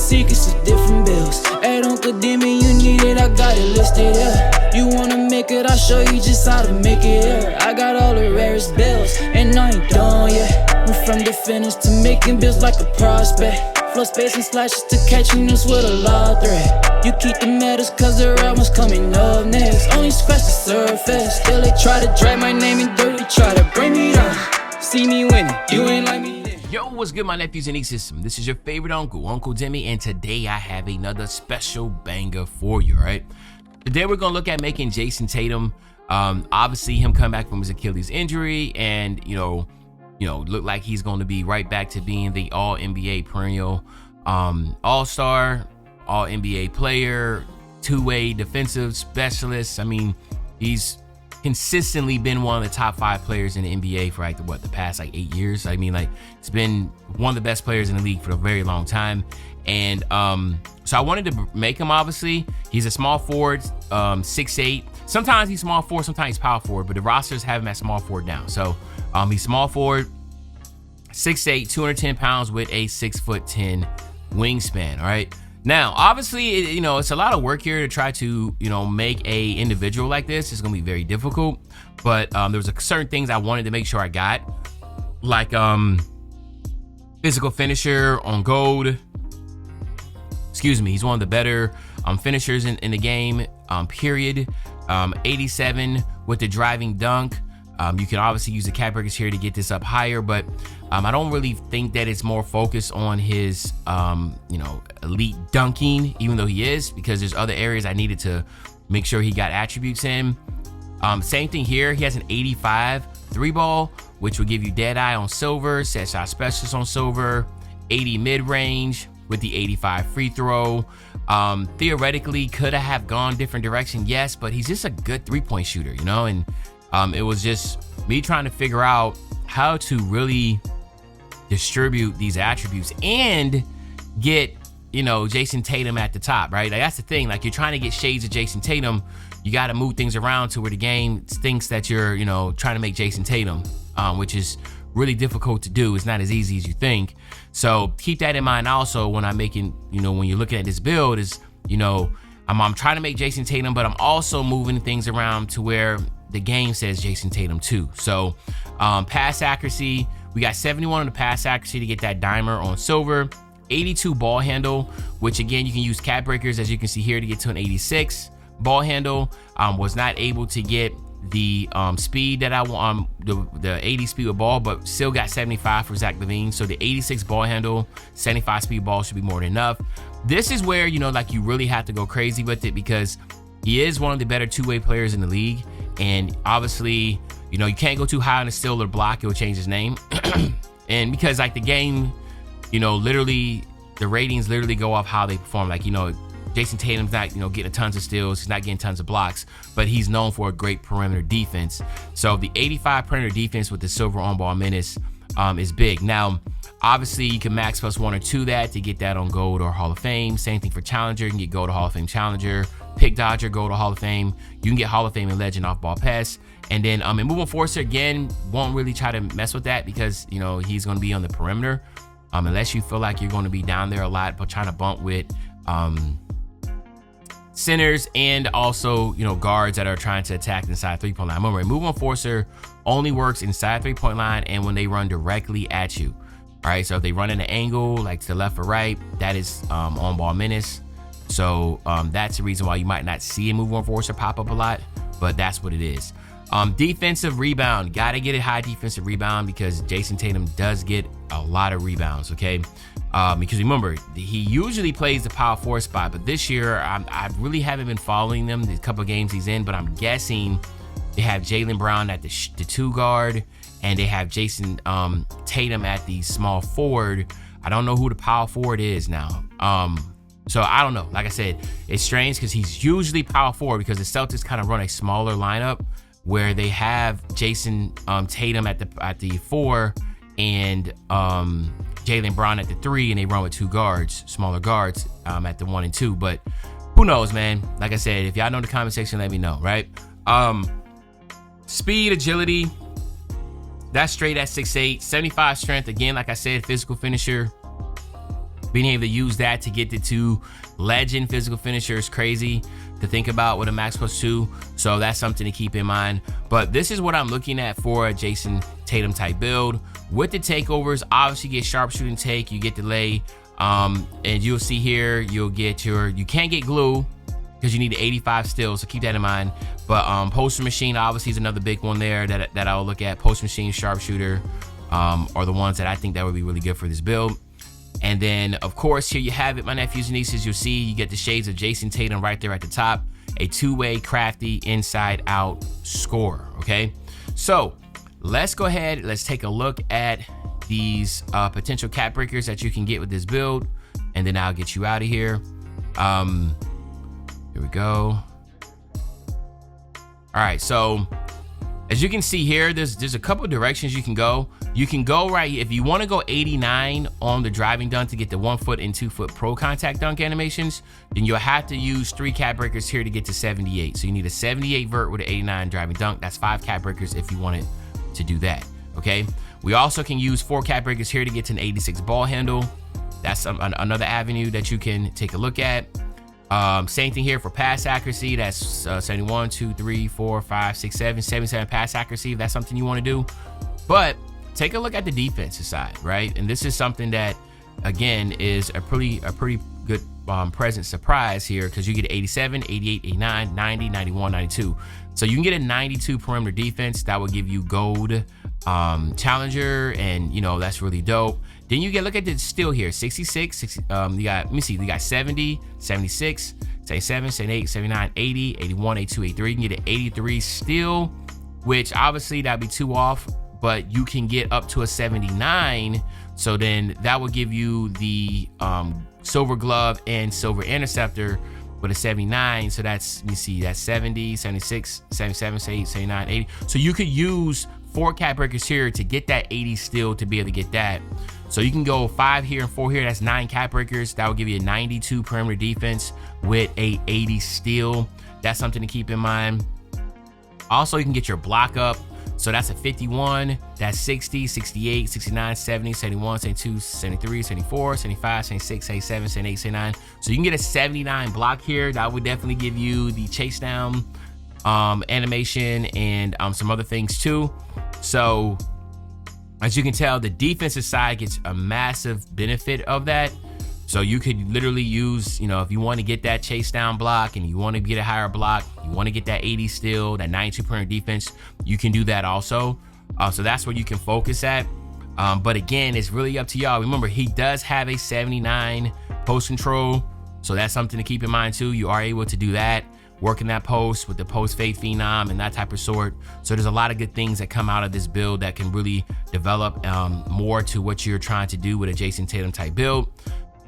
secrets of different bills. Hey, don't condemn me, you need it, I got it listed here. You wanna make it, I'll show you just how to make it here. I got all the rarest bills, and I ain't done yet. Went from the finish to making bills like a prospect. Flow space and slashes to catching us with a law threat. You keep the medals cause the right one's coming up next. Only scratch the surface. Still they try to drag my name in dirt, they try to bring me down. See me winning, you ain't like me. Yo, what's good, my nephews and nieces? This is your favorite uncle, Uncle Demi, and today I have another special banger for you, right? Today we're gonna look at making Jayson Tatum. Obviously him coming back from his Achilles injury, and you know, look like he's going to be right back to being the All-NBA perennial All-Star, All-NBA player, two-way defensive specialist. I mean, he's consistently been one of the top 5 players in the NBA for the past 8 years. I mean, he's been one of the best players in the league for a very long time. And so I wanted to make him. Obviously, he's a small forward, 6'8". Sometimes he's small forward, sometimes he's power forward, but the rosters have him at small forward now. So he's small forward, 6'8", 210 pounds with a 6'10" wingspan. All right. Now, obviously, it's a lot of work here to try to, make a individual like this. It's going to be very difficult, but there was certain things I wanted to make sure I got, like physical finisher on gold. Excuse me. He's one of the better finishers in the game, period. 87 with the driving dunk. You can obviously use the cap breakers here to get this up higher, but I don't really think that it's more focused on his, elite dunking, even though he is, because there's other areas I needed to make sure he got attributes in. Same thing here. He has an 85 3-ball, which will give you dead eye on silver, set shot specialist on silver, 80 mid-range with the 85 free throw. Theoretically, could have gone different direction, yes, but he's just a good 3-point shooter, and it was just me trying to figure out how to really distribute these attributes and get, Jayson Tatum at the top, right? That's the thing. You're trying to get shades of Jayson Tatum. You got to move things around to where the game thinks that you're, trying to make Jayson Tatum, which is really difficult to do. It's not as easy as you think. So keep that in mind also when I'm making, when you're looking at this build is, I'm trying to make Jayson Tatum, but I'm also moving things around to where the game says Jayson Tatum too. So pass accuracy, we got 71 on the pass accuracy to get that dimer on silver, 82 ball handle, which again, you can use cap breakers as you can see here to get to an 86 ball handle. Was not able to get the speed that I want, the 80 speed with ball, but still got 75 for Zach LaVine. So the 86 ball handle, 75 speed ball should be more than enough. This is where, you really have to go crazy with it because he is one of the better two-way players in the league. And obviously, you can't go too high on the steal or block. It will change his name. And because the game, literally the ratings literally go off how they perform. Jayson Tatum's not, getting tons of steals. He's not getting tons of blocks, but he's known for a great perimeter defense. So the 85 perimeter defense with the silver on-ball menace is big. Now, obviously, you can max +1 or 2 that to get that on gold or Hall of Fame. Same thing for Challenger. You can get gold or Hall of Fame Challenger. Pick Dodger, gold or Hall of Fame. You can get Hall of Fame and Legend off-ball pass. And then in Move Enforcer, again, won't really try to mess with that because, he's going to be on the perimeter. Unless you feel like you're going to be down there a lot, but trying to bump with centers and also, guards that are trying to attack inside 3-point line. Remember, Move Enforcer only works inside 3-point line and when they run directly at you. All right, so if they run in an angle, like to the left or right, that is on-ball menace. So that's the reason why you might not see a Move Enforcer pop up a lot, but that's what it is. Defensive rebound, gotta get a high defensive rebound because Jayson Tatum does get a lot of rebounds, okay? Because remember, he usually plays the power forward spot, but this year I really haven't been following them the couple of games he's in, but I'm guessing they have Jaylen Brown at the 2 guard and they have Jayson Tatum at the small forward. I don't know who the power forward is now. So I don't know. Like I said, it's strange because he's usually power forward because the Celtics kind of run a smaller lineup where they have Jayson Tatum at the 4 and Jaylen Brown at the 3, and they run with 2 guards, smaller guards at the 1 and 2. But who knows, man? Like I said, if y'all know in the comment section, let me know, right? Speed, agility, that's straight at 6'8", 75 strength. Again, like I said, physical finisher. Being able to use that to get the 2 legend physical finisher is crazy to think about with a max +2. So that's something to keep in mind. But this is what I'm looking at for a Jayson Tatum type build. With the takeovers, obviously you get sharpshooting take, you get delay, and you'll see here, you can't get glue because you need 85 still, so keep that in mind. But poster machine obviously is another big one there that I'll look at. Poster machine, sharpshooter are the ones that I think that would be really good for this build. And then, of course, here you have it, my nephews and nieces. You'll see you get the shades of Jayson Tatum right there at the top. A 2-way crafty inside-out scorer, okay? So let's go ahead. Let's take a look at these potential cap breakers that you can get with this build. And then I'll get you out of here. Here we go. All right, so as you can see here, there's a couple directions you can go. You can go right, if you want to go 89 on the driving dunk to get the 1 foot and 2 foot pro contact dunk animations, then you'll have to use 3 cap breakers here to get to 78. So you need a 78 vert with an 89 driving dunk. That's 5 cap breakers if you wanted to do that, okay? We also can use 4 cap breakers here to get to an 86 ball handle. That's another avenue that you can take a look at. Same thing here for pass accuracy. That's 71, 2, 3, 4, 5, 6, 7, 77 pass accuracy if that's something you want to do. But take a look at the defensive side, right? And this is something that, again, is a pretty good present surprise here, because you get 87, 88, 89, 90, 91, 92. So you can get a 92 perimeter defense that will give you gold challenger, and you know that's really dope. Then you get, look at the steal here, 66, 60, you got, let me see, you got 70, 76, 77, 78, 79, 80, 81, 82, 83. You can get an 83 steal, which obviously that'd be 2 off, but you can get up to a 79. So then that will give you the silver glove and silver interceptor with a 79. So that's, let me see, that's 70, 76, 77, 78, 79, 80. So you could use 4 cap breakers here to get that 80 steal to be able to get that. So you can go 5 here and 4 here. That's 9 cap breakers. That will give you a 92 perimeter defense with a 80 steal. That's something to keep in mind. Also, you can get your block up. So that's a 51, that's 60, 68, 69, 70, 71, 72, 73, 74, 75, 76, 77, 78, 79. So you can get a 79 block here. That would definitely give you the chase down animation and some other things too. So as you can tell, the defensive side gets a massive benefit of that. So you could literally use, you know, if you want to get that chase down block and you want to get a higher block, you want to get that 80 steal, that 92 perimeter defense, you can do that also. So that's where you can focus at. But again, it's really up to y'all. Remember, he does have a 79 post control. So that's something to keep in mind too. You are able to do that, working that post with the post fade phenom and that type of sort. So there's a lot of good things that come out of this build that can really develop more to what you're trying to do with a Jayson Tatum type build.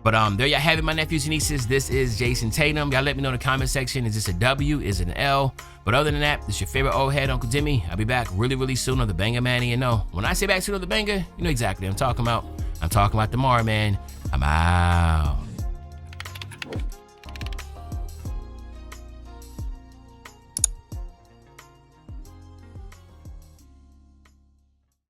But there y'all have it, my nephews and nieces. This is Jayson Tatum. Y'all let me know in the comment section. Is this a W? Is it an L? But other than that, this is your favorite old head, Uncle Demi. I'll be back really soon on the Banger Man. You know, when I say back soon on the Banger, you know exactly what I'm talking about. I'm talking about tomorrow, man. I'm out.